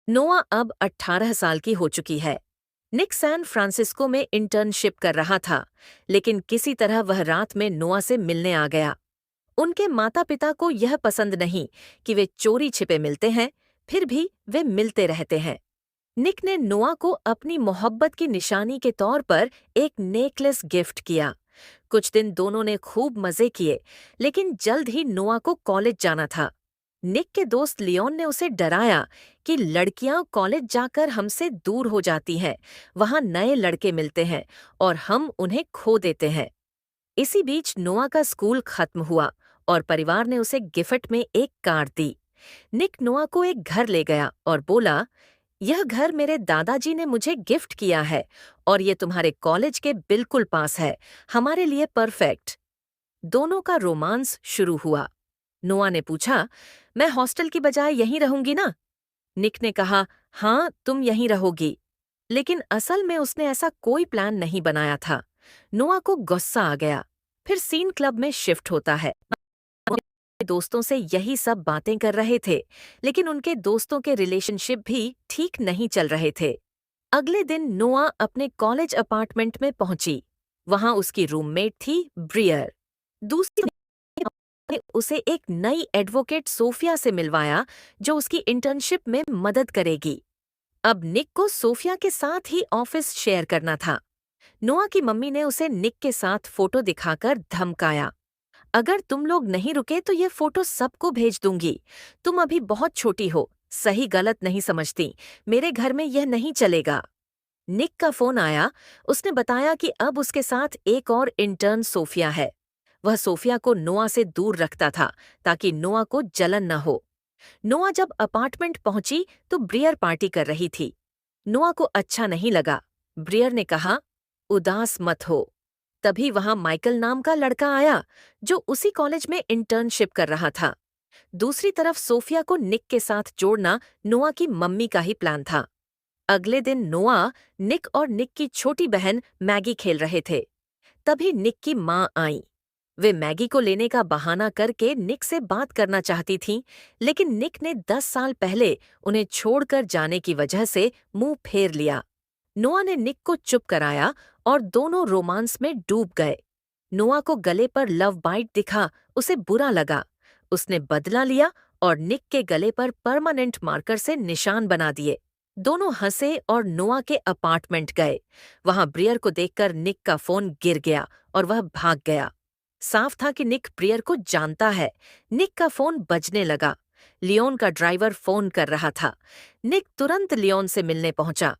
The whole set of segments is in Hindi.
नोआ अब 18 साल की हो चुकी है। निक सैन फ्रांसिस्को में इंटर्नशिप कर रहा था, लेकिन किसी तरह वह रात में नोआ से मिलने आ गया। उनके माता पिता को यह पसंद नहीं कि वे चोरी छिपे मिलते हैं, फिर भी वे मिलते रहते हैं। निक ने नोआ को अपनी मोहब्बत की निशानी के तौर पर एक नेकलेस गिफ्ट किया। कुछ दिन दोनों ने खूब मजे किए, लेकिन जल्द ही नोआ को कॉलेज जाना था। निक के दोस्त लियोन ने उसे डराया कि लड़कियां कॉलेज जाकर हमसे दूर हो जाती हैं, वहां नए लड़के मिलते हैं और हम उन्हें खो देते हैं। इसी बीच नोआ का स्कूल खत्म हुआ और परिवार ने उसे गिफ्ट में एक कार दी। निक नोआ को एक घर ले गया और बोला, यह घर मेरे दादाजी ने मुझे गिफ्ट किया है और ये तुम्हारे कॉलेज के बिल्कुल पास है, हमारे लिए परफेक्ट। दोनों का रोमांस शुरू हुआ। नोआ ने पूछा, मैं हॉस्टल की बजाय यहीं रहूंगी ना? निक ने कहा, हाँ तुम यहीं रहोगी। लेकिन असल में उसने ऐसा कोई प्लान नहीं बनाया था। नोआ को गुस्सा आ गया। फिर सीन क्लब में शिफ्ट होता है। दोस्तों से यही सब बातें कर रहे थे, लेकिन उनके दोस्तों के रिलेशनशिप भी ठीक नहीं चल रहे थे। अगले दिन नोआ अपने कॉलेज अपार्टमेंट में पहुंची। वहां उसकी रूममेट थी ब्रियर। दूसरी ने उसे एक नई एडवोकेट सोफिया से मिलवाया, जो उसकी इंटर्नशिप में मदद करेगी। अब निक को सोफिया के साथ ही ऑफिस शेयर करना था। नोआ की मम्मी ने उसे निक के साथ फोटो दिखाकर धमकाया, अगर तुम लोग नहीं रुके तो ये फोटो सबको भेज दूंगी। तुम अभी बहुत छोटी हो, सही गलत नहीं समझती, मेरे घर में यह नहीं चलेगा। निक का फोन आया। उसने बताया कि अब उसके साथ एक और इंटर्न सोफिया है। वह सोफिया को नोआ से दूर रखता था ताकि नोआ को जलन न हो। नोआ जब अपार्टमेंट पहुंची तो ब्रियर पार्टी कर रही थी। नोआ को अच्छा नहीं लगा। ब्रियर ने कहा, उदास मत हो। तभी वहां माइकल नाम का लड़का आया, जो उसी कॉलेज में इंटर्नशिप कर रहा था। दूसरी तरफ सोफिया को निक के साथ जोड़ना नोआ की मम्मी का ही प्लान था। अगले दिन नोआ, निक और निक की छोटी बहन मैगी खेल रहे थे। तभी निक की माँ आई। वे मैगी को लेने का बहाना करके निक से बात करना चाहती थीं, लेकिन निक ने 10 साल पहले उन्हें छोड़कर जाने की वजह से मुंह फेर लिया। नोआ ने निक को चुप कराया और दोनों रोमांस में डूब गए। नोआ को गले पर लव बाइट दिखा, उसे बुरा लगा। उसने बदला लिया और निक के गले पर परमानेंट मार्कर से निशान बना दिए। दोनों हंसे और नोआ के अपार्टमेंट गए। वहां ब्रियर को देखकर निक का फोन गिर गया और वह भाग गया। साफ था कि निक ब्रियर को जानता है। निक का फोन बजने लगा। लियोन का ड्राइवर फोन कर रहा था। निक तुरंत लियोन से मिलने पहुंचा।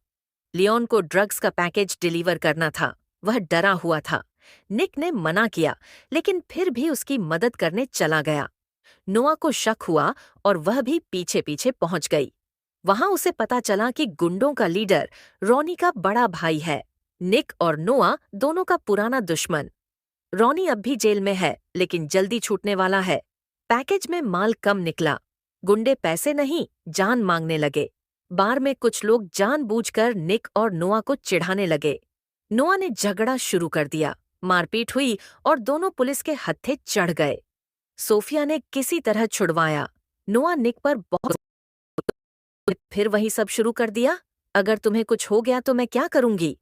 लियोन को ड्रग्स का पैकेज डिलीवर करना था। वह डरा हुआ था। निक ने मना किया, लेकिन फिर भी उसकी मदद करने चला गया। नोआ को शक हुआ और वह भी पीछे पीछे पहुंच गई। वहां उसे पता चला कि गुंडों का लीडर रॉनी का बड़ा भाई है। निक और नोआ दोनों का पुराना दुश्मन। रॉनी अब भी जेल में है, लेकिन जल्दी छूटने वाला है। पैकेज में माल कम निकला। गुंडे पैसे नहीं, जान मांगने लगे। बार में कुछ लोग जानबूझकर निक और नोआ को चिढ़ाने लगे। नोआ ने झगड़ा शुरू कर दिया। मारपीट हुई और दोनों पुलिस के हत्थे चढ़ गए। सोफिया ने किसी तरह छुड़वाया। नोआ निक पर बहुत फिर वही सब शुरू कर दिया। अगर तुम्हें कुछ हो गया तो मैं क्या करूंगी?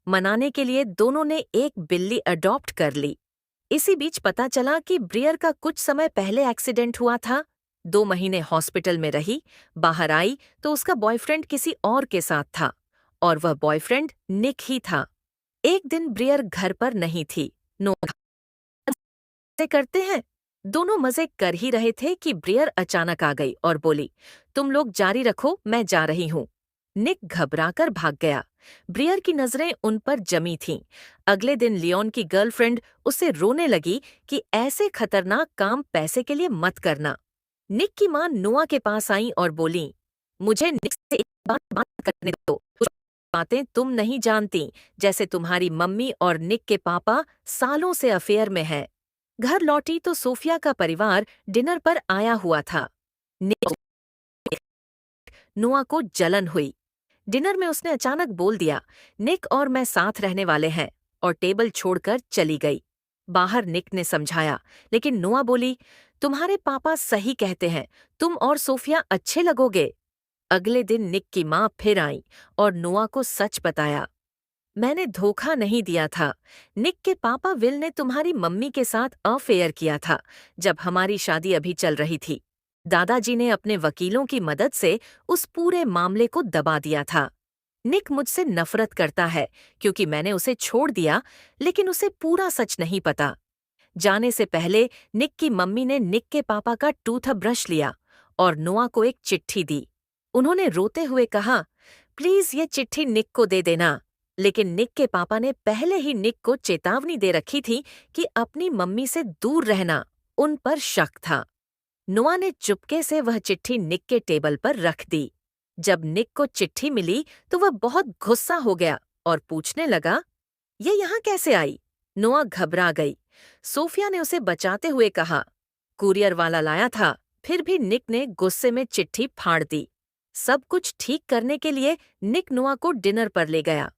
मनाने के लिए दोनों ने एक बिल्ली अडॉप्ट कर ली। इसी बीच पता चला कि ब्रियर का कुछ समय पहले एक्सीडेंट हुआ था। 2 महीने हॉस्पिटल में रही। बाहर आई तो उसका बॉयफ्रेंड किसी और के साथ था, और वह बॉयफ्रेंड निक ही था। एक दिन ब्रियर घर पर नहीं थी। मजे करते हैं। दोनों मजे कर ही रहे थे कि ब्रियर अचानक आ गई और बोली, तुम लोग जारी रखो, मैं जा रही हूँ। निक घबराकर भाग गया। ब्रियर की नजरें उन पर जमी थीं। अगले दिन लियोन की गर्लफ्रेंड उससे रोने लगी कि ऐसे खतरनाक काम पैसे के लिए मत करना। निक की मां नोआ के पास आई और बोली, मुझे निक से एक बात करने दो। कुछ बातें तुम नहीं जानती, जैसे तुम्हारी मम्मी और निक के पापा सालों से अफेयर में हैं। घर लौटी तो सोफिया का परिवार डिनर पर आया हुआ था। नोआ को जलन हुई। डिनर में उसने अचानक बोल दिया, निक और मैं साथ रहने वाले हैं, और टेबल छोड़कर चली गई। बाहर निक ने समझाया, लेकिन नोआ बोली, तुम्हारे पापा सही कहते हैं, तुम और सोफिया अच्छे लगोगे। अगले दिन निक की माँ फिर आई और नोआ को सच बताया। मैंने धोखा नहीं दिया था। निक के पापा विल ने तुम्हारी मम्मी के साथ अफेयर किया था जब हमारी शादी अभी चल रही थी। दादाजी ने अपने वकीलों की मदद से उस पूरे मामले को दबा दिया था। निक मुझसे नफरत करता है क्योंकि मैंने उसे छोड़ दिया, लेकिन उसे पूरा सच नहीं पता। जाने से पहले निक की मम्मी ने निक के पापा का टूथब्रश लिया और नोआ को एक चिट्ठी दी। उन्होंने रोते हुए कहा, प्लीज ये चिट्ठी निक को दे देना। लेकिन निक के पापा ने पहले ही निक को चेतावनी दे रखी थी कि अपनी मम्मी से दूर रहना। उन पर शक था। नोआ ने चुपके से वह चिट्ठी निक के टेबल पर रख दी। जब निक को चिट्ठी मिली तो वह बहुत गुस्सा हो गया और पूछने लगा, ये यहाँ कैसे आई? नोआ घबरा गई। सोफिया ने उसे बचाते हुए कहा, कुरियर वाला लाया था। फिर भी निक ने गुस्से में चिट्ठी फाड़ दी। सब कुछ ठीक करने के लिए निक नोआ को डिनर पर ले गया।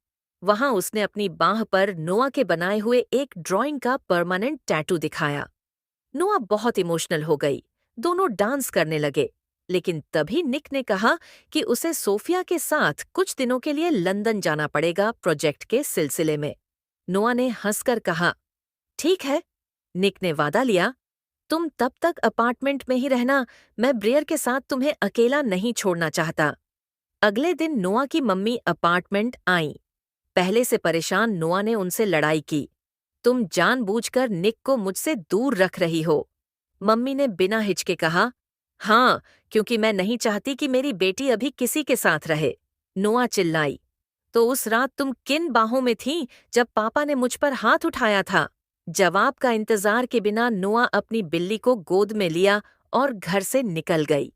वहां उसने अपनी बांह पर नोआ के बनाए हुए एक ड्राइंग का परमानेंट टैटू दिखाया। नोआ बहुत इमोशनल हो गई। दोनों डांस करने लगे। लेकिन तभी निक ने कहा कि उसे सोफिया के साथ कुछ दिनों के लिए लंदन जाना पड़ेगा प्रोजेक्ट के सिलसिले में। नोआ ने हंसकर कहा, ठीक है। निक ने वादा लिया, तुम तब तक अपार्टमेंट में ही रहना, मैं ब्रियर के साथ तुम्हें अकेला नहीं छोड़ना चाहता। अगले दिन नोआ की मम्मी अपार्टमेंट आईं। पहले से परेशान नोआ ने उनसे लड़ाई की। तुम जानबूझकर निक को मुझसे दूर रख रही हो। मम्मी ने बिना हिचके कहा, हाँ, क्योंकि मैं नहीं चाहती कि मेरी बेटी अभी किसी के साथ रहे। नोआ चिल्लाई, तो उस रात तुम किन बाहों में थीं जब पापा ने मुझ पर हाथ उठाया था? जवाब का इंतजार के बिना नोआ अपनी बिल्ली को गोद में लिया और घर से निकल गई।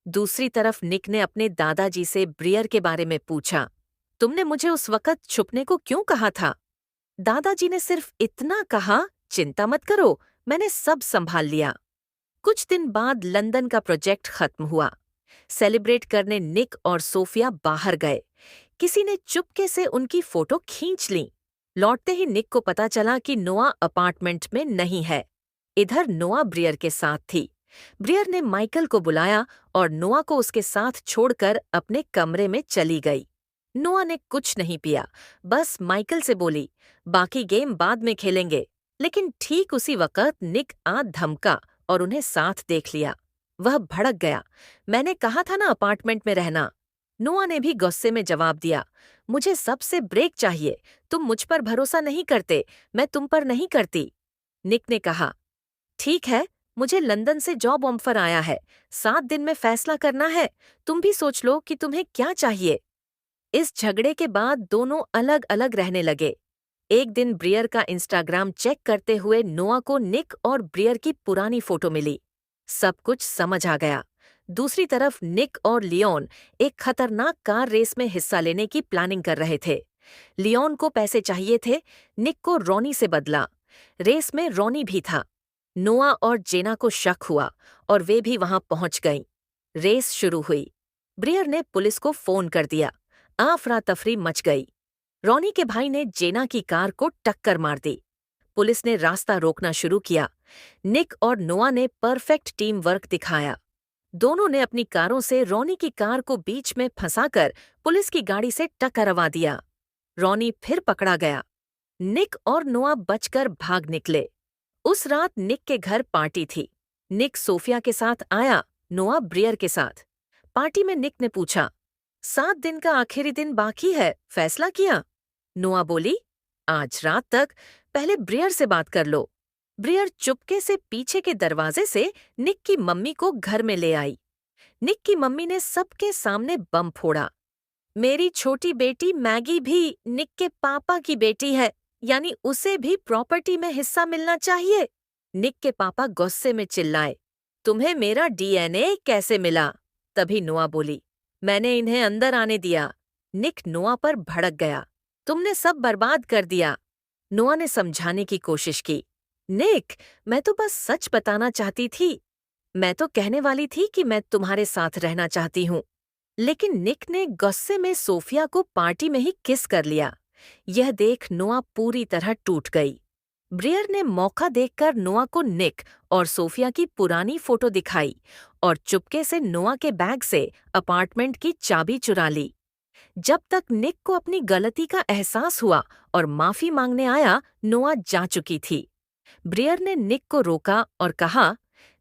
दूसरी तरफ निक ने अपने दादाजी से ब्रियर के बारे में पूछा, तुमने मुझे उस वक्त छुपने को क्यों कहा था? दादाजी ने सिर्फ इतना कहा, चिंता मत करो, मैंने सब संभाल लिया। कुछ दिन बाद लंदन का प्रोजेक्ट खत्म हुआ। सेलिब्रेट करने निक और सोफिया बाहर गए। किसी ने चुपके से उनकी फोटो खींच ली। लौटते ही निक को पता चला कि नोआ अपार्टमेंट में नहीं है। इधर नोआ ब्रियर के साथ थी। ब्रियर ने माइकल को बुलाया और नोआ को उसके साथ छोड़कर अपने कमरे में चली गई। नोआ ने कुछ नहीं पिया, बस माइकल से बोली, बाकी गेम बाद में खेलेंगे। लेकिन ठीक उसी वक्त निक आ धमका और उन्हें साथ देख लिया। वह भड़क गया, मैंने कहा था ना अपार्टमेंट में रहना। नोआ ने भी गुस्से में जवाब दिया, मुझे सबसे ब्रेक चाहिए। तुम मुझ पर भरोसा नहीं करते, मैं तुम पर नहीं करती। निक ने कहा, ठीक है, मुझे लंदन से जॉब ऑफर आया है। 7 दिन में फैसला करना है। तुम भी सोच लो कि तुम्हें क्या चाहिए। इस झगड़े के बाद दोनों अलग अलग रहने लगे। एक दिन ब्रियर का इंस्टाग्राम चेक करते हुए नोआ को निक और ब्रियर की पुरानी फोटो मिली। सब कुछ समझ आ गया। दूसरी तरफ निक और लियोन एक खतरनाक कार रेस में हिस्सा लेने की प्लानिंग कर रहे थे। लियोन को पैसे चाहिए थे, निक को रॉनी से बदला। रेस में रॉनी भी था। नोआ और जेना को शक हुआ और वे भी वहां पहुंच गईं। रेस शुरू हुई। ब्रियर ने पुलिस को फोन कर दिया। अफरा तफरी मच गई। रॉनी के भाई ने जेना की कार को टक्कर मार दी। पुलिस ने रास्ता रोकना शुरू किया। निक और नोआ ने परफेक्ट टीम वर्क दिखाया। दोनों ने अपनी कारों से रॉनी की कार को बीच में फंसाकर पुलिस की गाड़ी से टकरवा दिया। रॉनी फिर पकड़ा गया। निक और नोआ बचकर भाग निकले। उस रात निक के घर पार्टी थी। निक सोफिया के साथ आया, नोआ ब्रियर के साथ। पार्टी में निक ने पूछा, 7 दिन का आखिरी दिन बाकी है, फैसला किया? नोआ बोली, आज रात तक पहले ब्रियर से बात कर लो। ब्रियर चुपके से पीछे के दरवाजे से निक की मम्मी को घर में ले आई। निक की मम्मी ने सबके सामने बम फोड़ा। मेरी छोटी बेटी मैगी भी निक के पापा की बेटी है, यानी उसे भी प्रॉपर्टी में हिस्सा मिलना चाहिए। निक के पापा गुस्से में चिल्लाए, तुम्हें मेरा डीएनए कैसे मिला? तभी नोआ बोली, मैंने इन्हें अंदर आने दिया। निक नोआ पर भड़क गया, तुमने सब बर्बाद कर दिया। नोआ ने समझाने की कोशिश की, निक, मैं तो बस सच बताना चाहती थी। मैं तो कहने वाली थी कि मैं तुम्हारे साथ रहना चाहती हूँ। लेकिन निक ने गुस्से में सोफिया को पार्टी में ही किस कर लिया। यह देख नोआ पूरी तरह टूट गई। ब्रियर ने मौका देखकर नोआ को निक और सोफिया की पुरानी फोटो दिखाई और चुपके से नोआ के बैग से अपार्टमेंट की चाबी चुरा ली। जब तक निक को अपनी गलती का एहसास हुआ और माफी मांगने आया, नोआ जा चुकी थी। ब्रियर ने निक को रोका और कहा,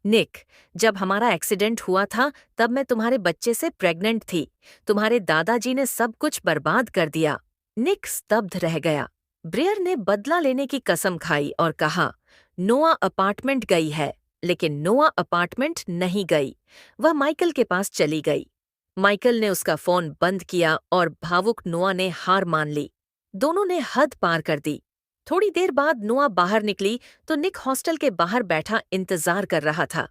निक, जब हमारा एक्सीडेंट हुआ था तब मैं तुम्हारे बच्चे से प्रेग्नेंट थी। तुम्हारे दादाजी ने सब कुछ बर्बाद कर दिया। निक स्तब्ध रह गया। ब्रियर ने बदला लेने की कसम खाई और कहा, नोआ अपार्टमेंट गई है। लेकिन नोआ अपार्टमेंट नहीं गई। वह माइकल के पास चली गई। माइकल ने उसका फोन बंद किया और भावुक नोआ ने हार मान ली। दोनों ने हद पार कर दी। थोड़ी देर बाद नोआ बाहर निकली तो निक हॉस्टल के बाहर बैठा इंतजार कर रहा था।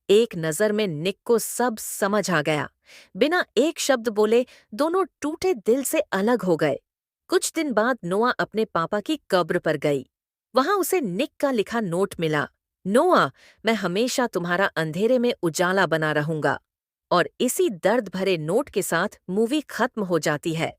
एक नजर में निक को सब समझ आ गया। बिना एक शब्द बोले दोनों टूटे दिल से अलग हो गए। कुछ दिन बाद नोआ अपने पापा की कब्र पर गई। वहां उसे निक का लिखा नोट मिला, नोआ, मैं हमेशा तुम्हारा अंधेरे में उजाला बना रहूंगा। और इसी दर्द भरे नोट के साथ मूवी खत्म हो जाती है।